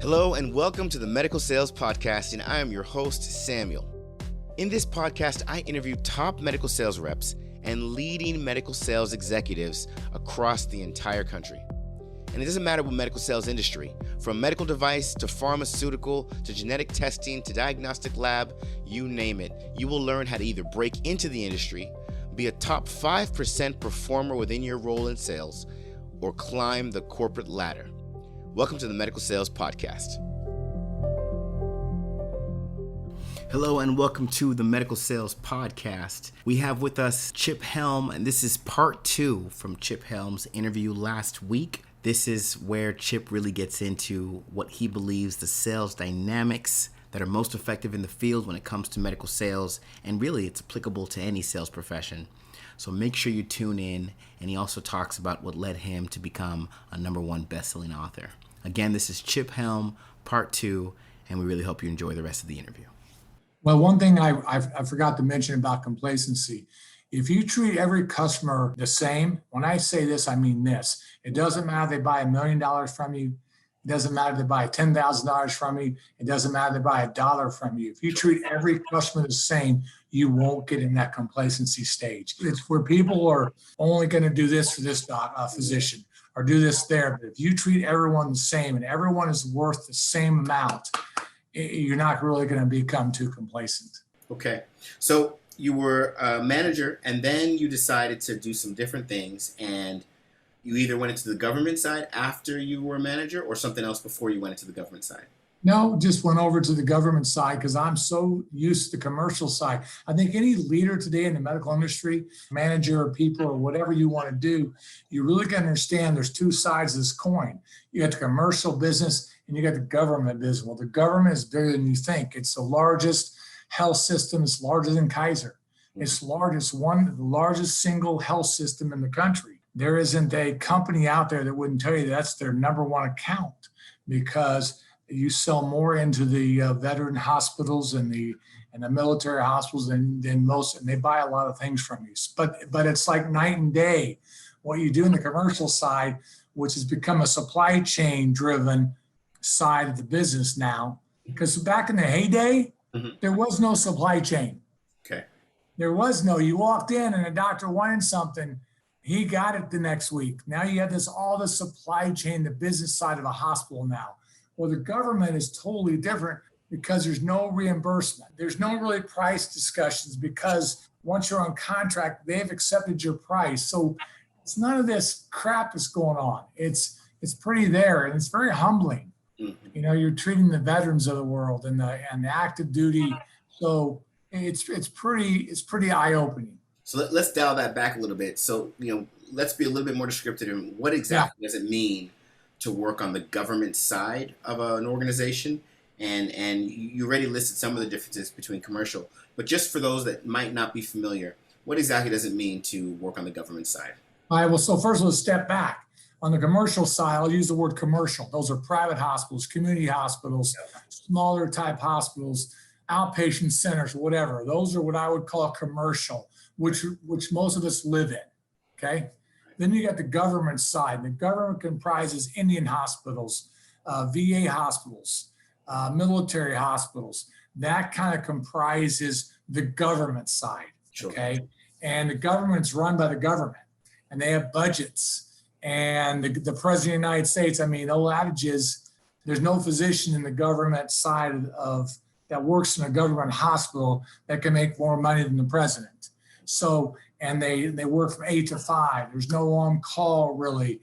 Hello and welcome to the Medical Sales Podcast, and I am your host, Samuel. In this podcast, I interview top medical sales reps and leading medical sales executives across the entire country. And it doesn't matter what medical sales industry, from medical device to pharmaceutical to genetic testing to diagnostic lab, you name it. You will learn how to either break into the industry, be a top 5% performer within your role in sales, or climb the corporate ladder. Welcome to the Medical Sales Podcast. Hello and welcome to the Medical Sales Podcast. We have with us Chip Helm, and this is part 2 from Chip Helm's interview last week. This is where Chip really gets into what he believes the sales dynamics that are most effective in the field when it comes to medical sales, and really it's applicable to any sales profession. So make sure you tune in, and he also talks about what led him to become a #1 best-selling author. Again, this is Chip Helm, part 2, and we really hope you enjoy the rest of the interview. Well, one thing I forgot to mention about complacency. If you treat every customer the same, when I say this, I mean this. It doesn't matter if they buy $1 million from you. It doesn't matter if they buy $10,000 from you. It doesn't matter if they buy $1 from you. If you treat every customer the same, you won't get in that complacency stage. It's where people are only going to do this for this physician or do this there. But if you treat everyone the same and everyone is worth the same amount, you're not really going to become too complacent. Okay. So you were a manager, and then you decided to do some different things, and you either went into the government side after you were a manager or something else before you went into the government side? No, just went over to the government side because I'm so used to the commercial side. I think any leader today in the medical industry, manager or people or whatever you want to do, you really got to understand there's two sides of this coin. You got the commercial business and you got the government business. Well, the government is bigger than you think. It's the largest health system. It's larger than Kaiser. It's largest, one of the largest single health system in the country. There isn't a company out there that wouldn't tell you that's their #1 account, because you sell more into the veteran hospitals and the military hospitals than most, and they buy a lot of things from you. But it's like night and day what you do in the commercial side, which has become a supply chain driven side of the business now. Because back in the heyday, there was no supply chain. Okay. There was no, you walked in and a doctor wanted something, he got it the next week. Now you have all the supply chain, the business side of a hospital now. Well, the government is totally different because there's no reimbursement. There's no really price discussions because once you're on contract, they've accepted your price. So it's none of this crap that's going on. It's pretty there, and it's very humbling. Mm-hmm. You know, you're treating the veterans of the world and the active duty. So it's pretty eye-opening. So let's dial that back a little bit. So, let's be a little bit more descriptive in what exactly does it mean to work on the government side of an organization. And you already listed some of the differences between commercial, but just for those that might not be familiar, what exactly does it mean to work on the government side? All right, well, so first let's step back. On the commercial side, I'll use the word commercial. Those are private hospitals, community hospitals, smaller type hospitals, outpatient centers, whatever. Those are what I would call commercial, which most of us live in, okay? Then you got the government side. The government comprises Indian hospitals, VA hospitals, military hospitals. That kind of comprises the government side, okay? And the government's run by the government, and they have budgets. And the President of the United States, I mean, the old adage is there's no physician in the government side that works in a government hospital that can make more money than the president. So, and they work from 8 to 5. There's no on call really.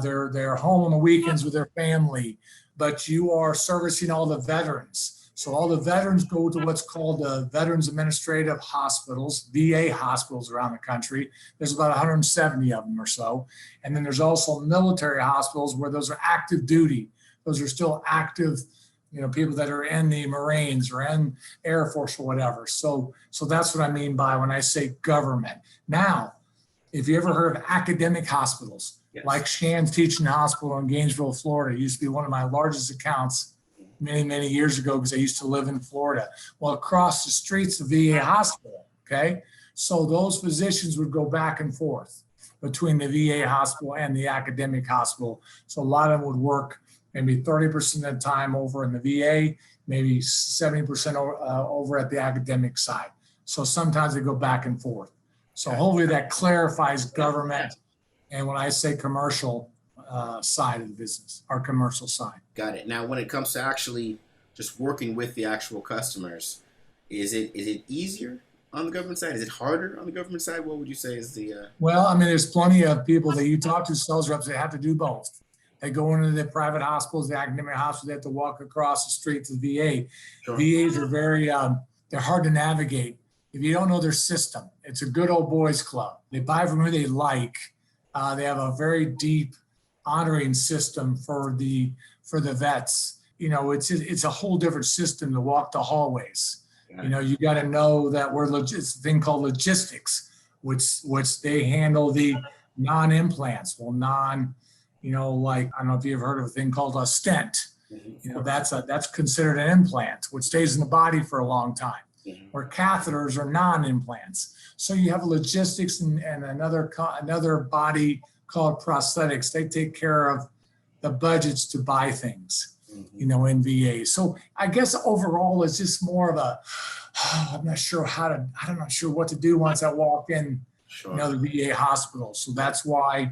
They're home on the weekends with their family, but you are servicing all the veterans. So all the veterans go to what's called the Veterans Administrative Hospitals, VA hospitals around the country. There's about 170 of them or so. And then there's also military hospitals where those are active duty. Those are still active, people that are in the Marines or in Air Force or whatever. So that's what I mean by when I say government. Now, if you ever heard of academic hospitals, yes, like Shands Teaching Hospital in Gainesville, Florida, it used to be one of my largest accounts many, many years ago because I used to live in Florida. Well, across the street's the VA hospital, okay? So those physicians would go back and forth between the VA hospital and the academic hospital. So a lot of them would work maybe 30% of the time over in the VA, maybe 70% over at the academic side. So sometimes they go back and forth. So hopefully that clarifies government. And when I say commercial side of the business, our commercial side. Got it. Now, when it comes to actually just working with the actual customers, is it easier on the government side? Is it harder on the government side? What would you say is the? Well, I mean, there's plenty of people that you talk to, sales reps, that have to do both. They go into the private hospitals, the academic hospitals, they have to walk across the street to the VA. Sure. VAs are very, they're hard to navigate. If you don't know their system, it's a good old boys club. They buy from who they like. They have a very deep honoring system for the vets. You know, it's a whole different system to walk the hallways. You know, you got to know that it's a thing called logistics, which they handle the non-implants. Well, like, I don't know if you've heard of a thing called a stent. You know, that's considered an implant, which stays in the body for a long time. Where catheters are non-implants. So you have logistics and another body called prosthetics. They take care of the budgets to buy things, you know, in VA. So I guess overall it's just more of I'm not sure what to do once I walk in, you know, the VA hospital. So that's why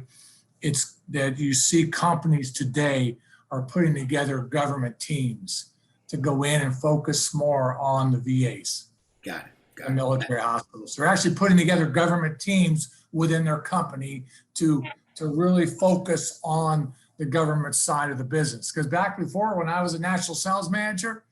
it's that you see companies today are putting together government teams to go in and focus more on the VAs. Got it. And military hospitals. They're actually putting together government teams within their company to really focus on the government side of the business. Because back before, when I was a national sales manager,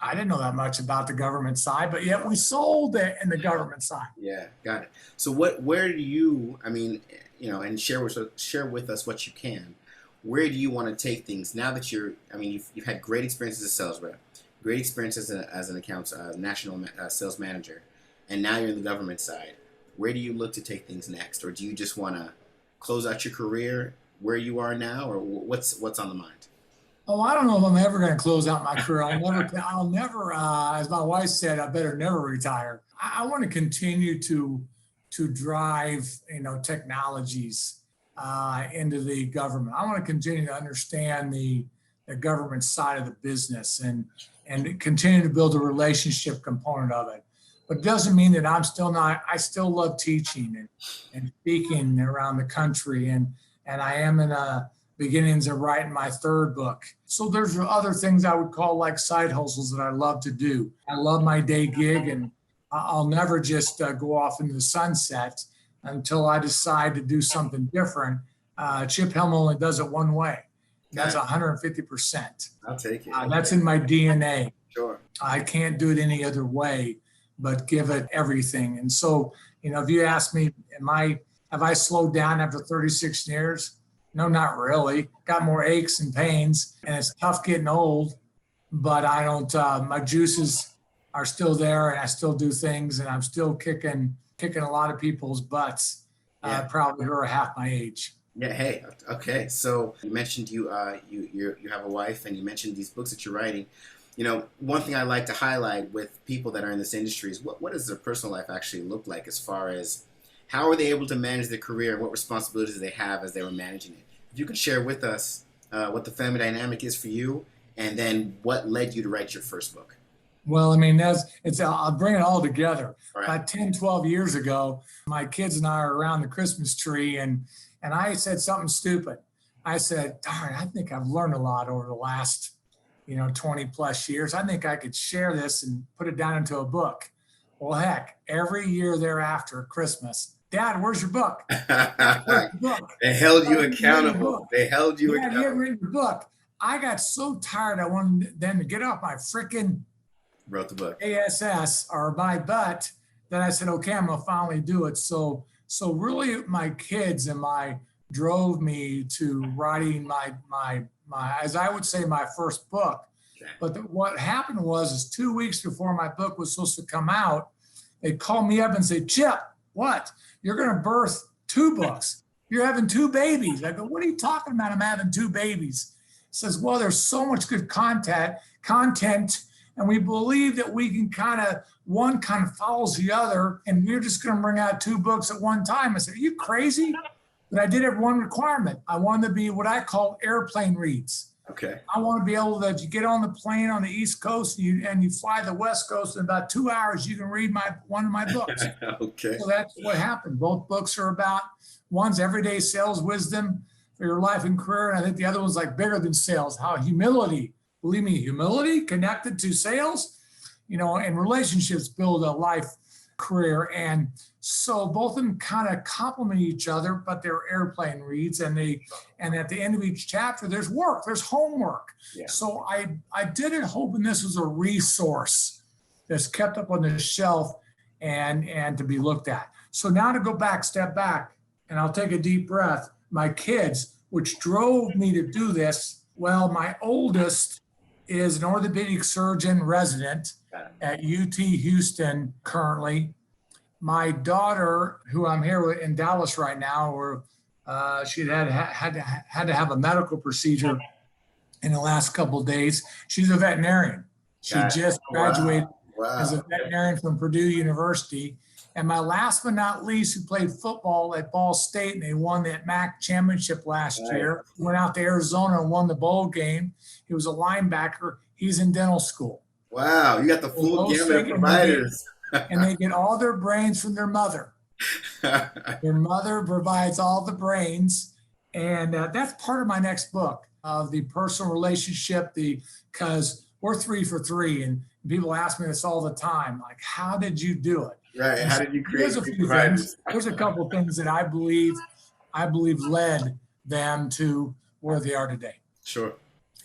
I didn't know that much about the government side, but yet we sold it in the government side. Yeah, got it. So where do you, I mean, you know, and share with us what you can. Where do you want to take things now that you've had great experience as a sales rep, great experience as an accounts national sales manager, and now you're in the government side. Where do you look to take things next, or do you just want to close out your career where you are now, or what's on the mind? Oh, I don't know if I'm ever going to close out my career. I'll never, as my wife said, I better never retire. I want to continue to drive, you know, technologies into the government. I want to continue to understand the government side of the business and continue to build a relationship component of it. But it doesn't mean that I still love teaching and speaking around the country. And I am in beginnings of writing my third book. So there's other things I would call like side hustles that I love to do. I love my day gig, and I'll never just go off into the sunset until I decide to do something different. Chip Helm only does it one way. That's 150%. I'll take it. That's in my DNA. Sure. I can't do it any other way but give it everything. And so, you know, if you ask me, have I slowed down after 36 years? No, not really. Got more aches and pains, and it's tough getting old, but I don't, my juices are still there, and I still do things, and I'm still kicking a lot of people's butts, probably who are half my age. Yeah. Hey. Okay. So you mentioned you have a wife, and you mentioned these books that you're writing. You know, one thing I like to highlight with people that are in this industry is what does their personal life actually look like, as far as how are they able to manage their career and what responsibilities do they have as they were managing it. If you could share with us what the family dynamic is for you, and then what led you to write your first book. Well, I mean, I'll bring it all together. All right. About 10, 12 years ago, my kids and I are around the Christmas tree, and I said something stupid. I said, darn, I think I've learned a lot over the last, 20 plus years. I think I could share this and put it down into a book. Well, heck, every year thereafter, Christmas, Dad, where's your book? Where's your book? They held you accountable. Dad, you haven't written your book. I got so tired. I wanted them to get off my freaking wrote the book ASS or my butt. Then I said, okay, I'm gonna finally do it. So really, my kids and drove me to writing my as I would say, my first book. Okay. But what happened is 2 weeks before my book was supposed to come out, they called me up and said, Chip, what? You're going to birth 2 books. You're having 2 babies. I go, what are you talking about? I'm having 2 babies. He says, well, there's so much good content, and we believe that we can one kind of follows the other, and we're just going to bring out 2 books at one time. I said, are you crazy? But I did have one requirement. I wanted to be what I call airplane reads. Okay. I want to be able to, if you get on the plane on the East Coast and you fly the West Coast in about 2 hours, you can read one of my books. Okay. So that's what happened. Both books are about, one's everyday sales wisdom for your life and career. And I think the other one's like bigger than sales, how humility, believe me, humility connected to sales, and relationships build a life career. And so both of them kind of complement each other, but they're airplane reads. And at the end of each chapter, there's work, there's homework. Yeah. So I did it hoping this was a resource that's kept up on the shelf and to be looked at. So now to step back, and I'll take a deep breath. My kids, which drove me to do this, well, my oldest is an orthopedic surgeon resident at UT Houston currently. My daughter, who I'm here with in Dallas right now, where she had to have a medical procedure in the last couple of days. She's a veterinarian. She just graduated as a veterinarian from Purdue University. And my last but not least, who played football at Ball State, and they won that MAC championship last year. Went out to Arizona and won the bowl game. He was a linebacker. He's in dental school. Wow, you got the full gamut of providers. And they get all their brains from their mother. Their mother provides all the brains. And that's part of my next book, of the personal relationship, because we're 3 for 3. And people ask me this all the time, like, how did you do it? Right. How did you create? There's a few things. There's a couple of things that I believe led them to where they are today. Sure.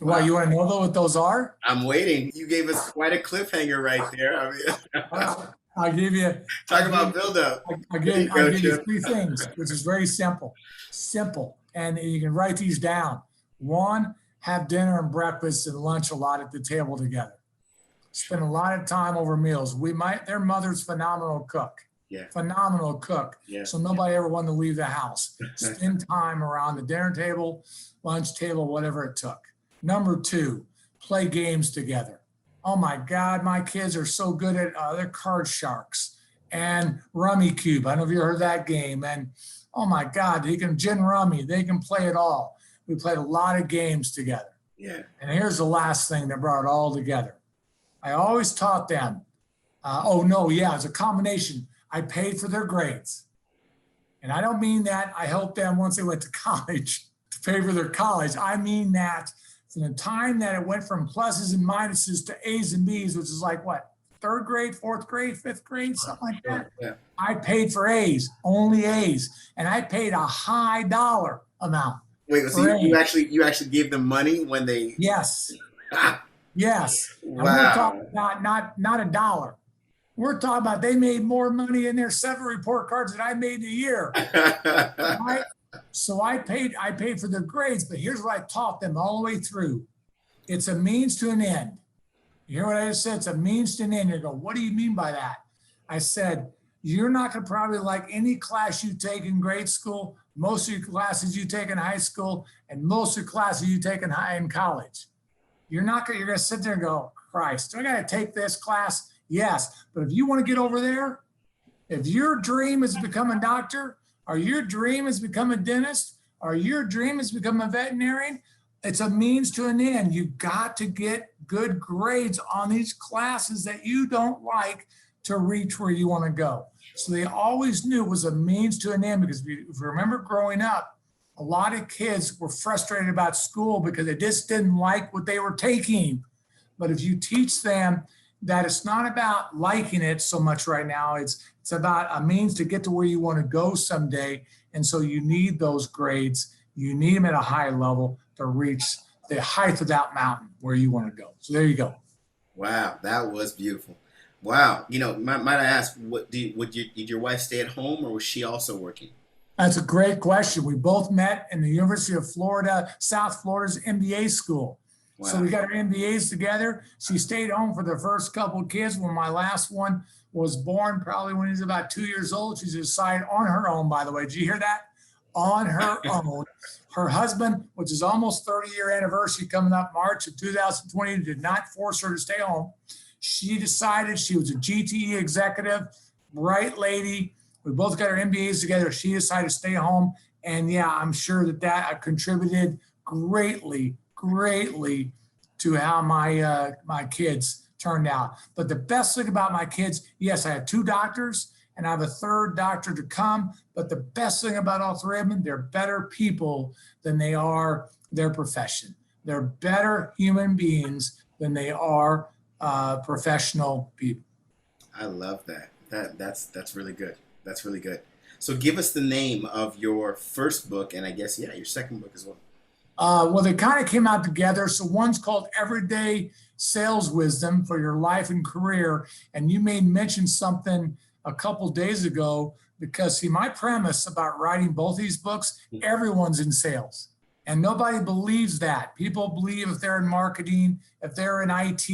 Well, you want to know what those are? I'm waiting. You gave us quite a cliffhanger right there. I mean, I'll give you. Talk about build-up. I'll give you 3 things, which is very simple. Simple. And you can write these down. 1, have dinner and breakfast and lunch a lot at the table together. Spend a lot of time over meals. Their mother's phenomenal cook. Yeah. Phenomenal cook. Yeah. So nobody ever wanted to leave the house. Spend time around the dinner table, lunch table, whatever it took. Number 2, play games together. Oh my God, my kids are so good at they're card sharks and Rummy Cube. I don't know if you heard that game. And oh my God, they can gin rummy. They can play it all. We played a lot of games together. Yeah. And here's the last thing that brought it all together. I always taught them, it's a combination. I paid for their grades. And I don't mean that I helped them once they went to college to pay for their college. I mean that from the time that it went from pluses and minuses to A's and B's, which is like what, 3rd grade, 4th grade, 5th grade, something like that. Yeah. I paid for A's, only A's. And I paid a high dollar amount. Wait, so you actually gave them money when they? Yes. Yes. And Wow. we're talking about not a dollar. We're talking about they made more money in their 7 report cards than I made in a year. Right? So I paid for their grades, but here's what I taught them all the way through. It's a means to an end. You hear what I just said? It's a means to an end. You go, what do you mean by that? I said, you're not going to probably like any class you take in grade school, most of your classes you take in high school, and most of the classes you take in college. You're going to sit there and go, Christ, do I got to take this class? Yes. But if you want to get over there, if your dream is to become a doctor, or your dream is to become a dentist, or your dream is to become a veterinarian, it's a means to an end. You've got to get good grades on these classes that you don't like to reach where you want to go. So they always knew it was a means to an end, because if you remember growing up, a lot of kids were frustrated about school because they just didn't like what they were taking. But if you teach them that it's not about liking it so much right now, it's about a means to get to where you want to go someday. And so you need those grades. You need them at a high level to reach the height of that mountain where you want to go. So there you go. Wow, that was beautiful. Wow. Might I ask, did your wife stay at home, or was she also working? That's a great question. We both met in the University of Florida, South Florida's MBA school. Wow. So we got our MBAs together. She stayed home for the first couple of kids. When my last one was born, probably when he was about 2 years old, she decided on her own, by the way. Did you hear that? On her own. Her husband, which is almost 30-year anniversary coming up March of 2020, did not force her to stay home. She decided, she was a GTE executive, bright lady. We both got our MBAs together. She decided to stay home. And yeah, I'm sure that contributed greatly greatly to how my kids turned out. But the best thing about my kids, yes, I have 2 doctors and I have a 3rd doctor to come. But the best thing about all 3 of them, they're better people than they are their profession. They're better human beings than they are professional people. I love that. That's really good. That's really good. So give us the name of your first book, and I guess, yeah, your second book as well. Well, they kind of came out together. So one's called Everyday Sales Wisdom for Your Life and Career. And you made mention something a couple days ago because, see, my premise about writing both these books, everyone's in sales. And nobody believes that. People believe if they're in marketing, if they're in IT,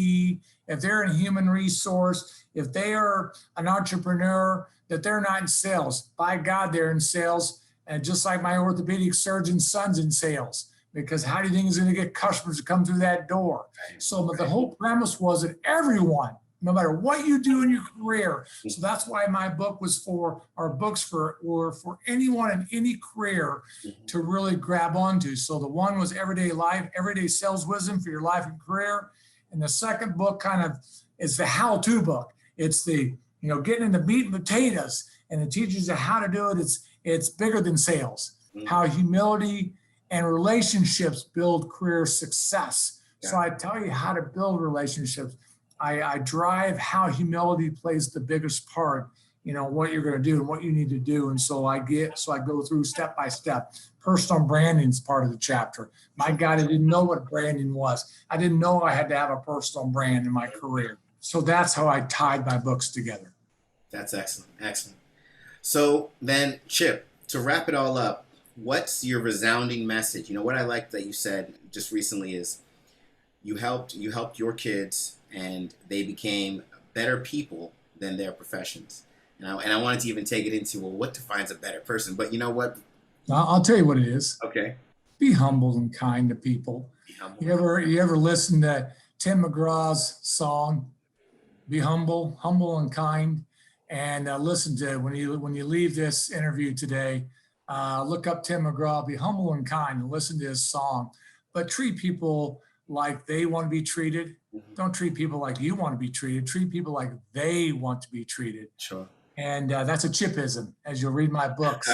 if they're in human resource, if they are an entrepreneur, that they're not in sales. By God, they're in sales. And just like my orthopedic surgeon's son's in sales. Because how do you think he's going to get customers to come through that door? So the whole premise was that everyone, no matter what you do in your career, so that's why my book was for, our books were for anyone in any career to really grab onto. So the one was Everyday Life, Everyday Sales Wisdom for Your Life and Career. And the second book kind of is the how-to book. It's the, getting into meat and potatoes, and it teaches you how to do it. It's bigger than sales, how humility and relationships build career success. So I tell you how to build relationships. I drive how humility plays the biggest part, what you're going to do and what you need to do. And so I go through step by step. Personal branding is part of the chapter. My God, I didn't know what branding was. I didn't know I had to have a personal brand in my career. So that's how I tied my books together. That's excellent. Excellent. So then, Chip, to wrap it all up, what's your resounding message? What I like that you said just recently is you helped your kids and they became better people than their professions. And I wanted to even take it into, well, what defines a better person? But you know what? I'll tell you what it is. Okay. Be humble and kind to people. Be humble. You ever listen to Tim McGraw's song, Be Humble, Humble and Kind? And listen to it when you leave this interview today. Look up Tim McGraw, Be Humble and Kind, and listen to his song. But treat people like they want to be treated. Don't treat people like you want to be treated. Treat people like they want to be treated. Sure. And that's a Chipism. As you'll read my books,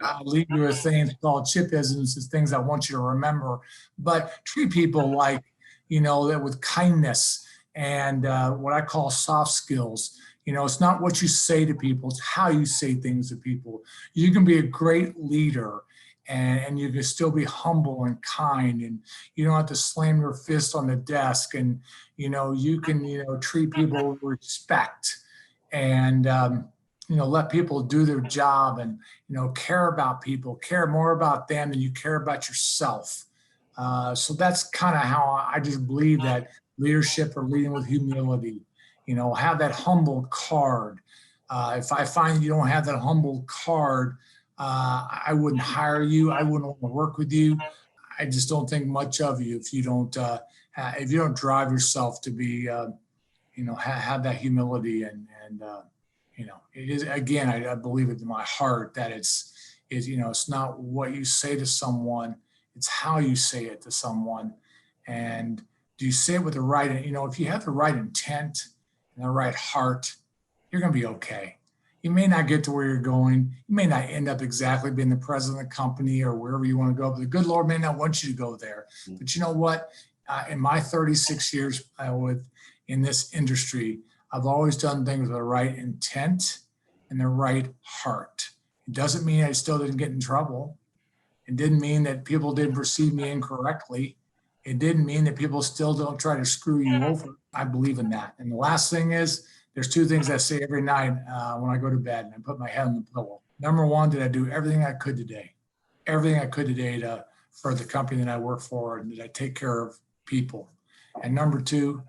I'll leave you with things called Chipisms, is things I want you to remember. But treat people like, that with kindness and what I call soft skills. It's not what you say to people, it's how you say things to people. You can be a great leader and you can still be humble and kind, and you don't have to slam your fist on the desk, and you can treat people with respect and let people do their job, and care about people, care more about them than you care about yourself. So that's kind of how I just believe that leadership or leading with humility. Have that humble card. If I find you don't have that humble card, I wouldn't hire you. I wouldn't want to work with you. I just don't think much of you if you don't drive yourself to be, have that humility and it is, again, I believe it in my heart that it's not what you say to someone, it's how you say it to someone, and do you say it with the right, if you have the right intent and the right heart, you're going to be okay. You may not get to where you're going. You may not end up exactly being the president of the company or wherever you want to go, but the good Lord may not want you to go there. But you know what? In my 36 years in this industry, I've always done things with the right intent and the right heart. It doesn't mean I still didn't get in trouble. It didn't mean that people didn't perceive me incorrectly. It didn't mean that people still don't try to screw you over. I believe in that. And the last thing is, there's 2 things I say every night when I go to bed and I put my head on the pillow. Number 1, did I do everything I could today? Everything I could today for the company that I work for, and did I take care of people? And number 2,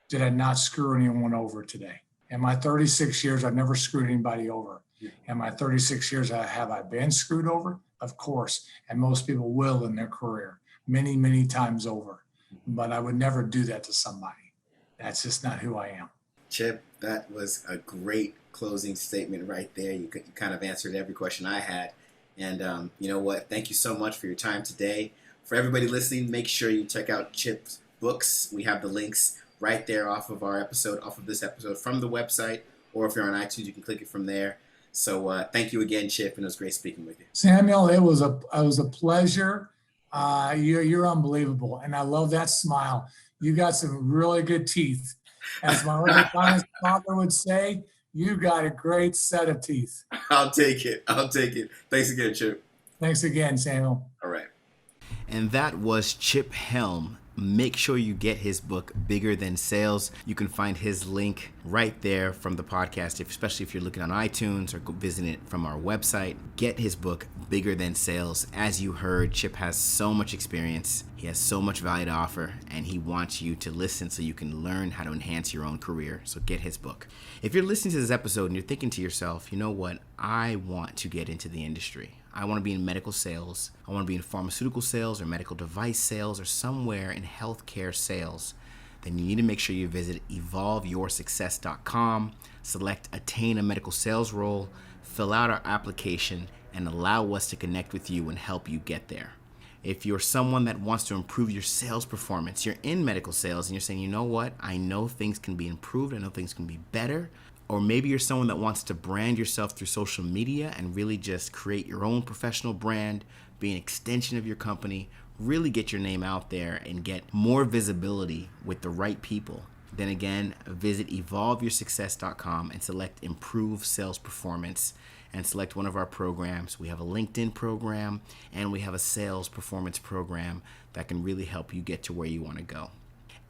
did I not screw anyone over today? In my 36 years, I've never screwed anybody over. In my 36 years, have I been screwed over? Of course. And most people will in their career, many, many times over. But I would never do that to somebody. That's just not who I am. Chip, that was a great closing statement right there. You kind of answered every question I had. And you know what? Thank you so much for your time today. for everybody listening, make sure you check out Chip's books. We have the links right there off of this episode from the website, or if you're on iTunes, you can click it from there. So thank you again, Chip, and it was great speaking with you. Samuel, it was a pleasure. You're unbelievable, and I love that smile. You got some really good teeth. As my honest father would say, you got a great set of teeth. I'll take it. Thanks again, Chip. Thanks again, Samuel. All right. And that was Chip Helm. Make sure you get his book, Bigger Than Sales. You can find his link right there from the podcast, especially if you're looking on iTunes or visiting it from our website. Get his book, Bigger Than Sales. As you heard, Chip has so much experience. He has so much value to offer, and he wants you to listen so you can learn how to enhance your own career. So get his book. If you're listening to this episode and you're thinking to yourself, you know what? I want to get into the industry. I want to be in medical sales. I want to be in pharmaceutical sales or medical device sales or somewhere in healthcare sales. Then you need to make sure you visit evolveyoursuccess.com, select Attain a Medical Sales Role, fill out our application, and allow us to connect with you and help you get there. If you're someone that wants to improve your sales performance, you're in medical sales and you're saying, you know what, I know things can be improved, I know things can be better. Or maybe you're someone that wants to brand yourself through social media and really just create your own professional brand, be an extension of your company, really get your name out there and get more visibility with the right people. Then again, visit evolveyoursuccess.com and select Improve Sales Performance and select one of our programs. We have a LinkedIn program and we have a sales performance program that can really help you get to where you want to go.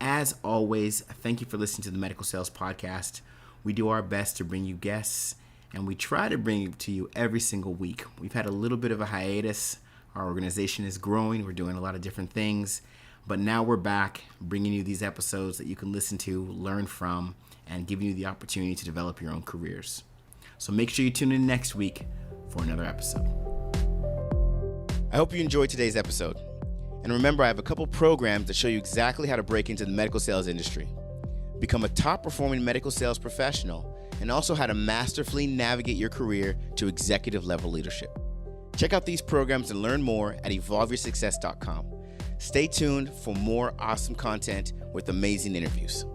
As always, thank you for listening to the Medical Sales Podcast. We do our best to bring you guests, and we try to bring it to you every single week. We've had a little bit of a hiatus. Our organization is growing. We're doing a lot of different things, but now we're back bringing you these episodes that you can listen to, learn from, and giving you the opportunity to develop your own careers. So make sure you tune in next week for another episode. I hope you enjoyed today's episode. And remember, I have a couple programs that show you exactly how to break into the medical sales industry, become a top-performing medical sales professional, and also how to masterfully navigate your career to executive-level leadership. Check out these programs and learn more at evolveyoursuccess.com. Stay tuned for more awesome content with amazing interviews.